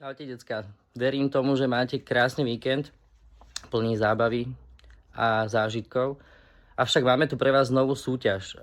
Čaute, decka. Verím tomu, že máte krásny víkend, plný zábavy a zážitkov. Avšak máme tu pre vás novú súťaž.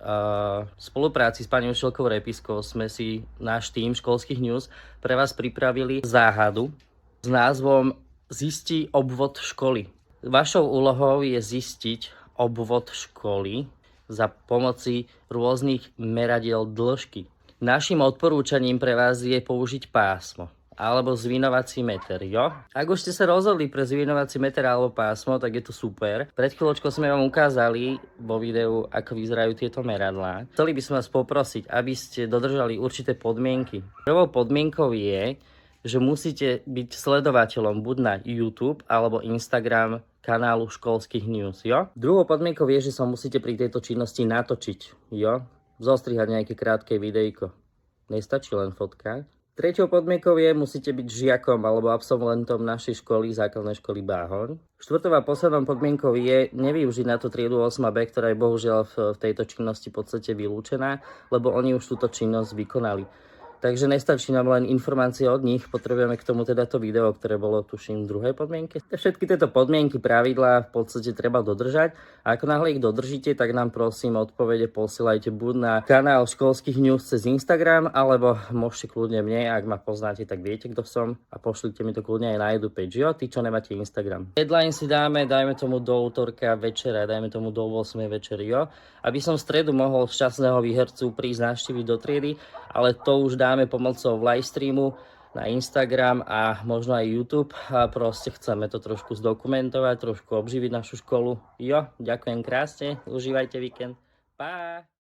V spolupráci s pani učiteľkou Repiskou sme si náš tým školských news pre vás pripravili záhadu s názvom Zistí obvod školy. Vašou úlohou je zistiť obvod školy za pomoci rôznych meradiel dĺžky. Naším odporúčaním pre vás je použiť pásmo alebo zvinovací meter, jo? Ak už ste sa rozhodli pre zvinovací meter alebo pásmo, tak je to super. Pred chvíľočkou sme vám ukázali vo videu, ako vyzerajú tieto meradlá. Chceli by sme vás poprosiť, aby ste dodržali určité podmienky. Prvou podmienkou je, že musíte byť sledovateľom buď na YouTube alebo Instagram kanálu školských news, jo? Druhou podmienkou je, že sa musíte pri tejto činnosti natočiť, jo? Zostrihať nejaké krátke videjko. Nestačí len fotka. Treťou podmienkou je, musíte byť žiakom alebo absolventom našej školy, základnej školy Báhoň. Štvrtou a poslednou podmienkou je nevyužiť na to triedu 8B, ktorá je bohužiaľ v tejto činnosti v podstate vylúčená, lebo oni už túto činnosť vykonali. Takže nestačí nám len informácie od nich, potrebujeme k tomu teda to video, ktoré bolo tuším v druhej podmienke. Všetky tieto podmienky, pravidlá v podstate treba dodržať a ako náhle ich dodržíte, tak nám prosím odpovede posielajte buď na kanál školských news cez Instagram, alebo môžete kľudne mne, ak ma poznáte, tak viete, kto som a pošlite mi to kľudne aj na Edu page, jo, tí, čo nemáte Instagram. Deadline si dajme tomu do útorka večera, dajme tomu do 8 večer, jo, aby som v stredu mohol šťastného výhercu prísť navštíviť do triedy, ale to už dáme pomocou live streamu na Instagram a možno aj YouTube a proste chceme to trošku zdokumentovať, trošku obživiť našu školu. Jo, ďakujem krásne, užívajte víkend. Pa!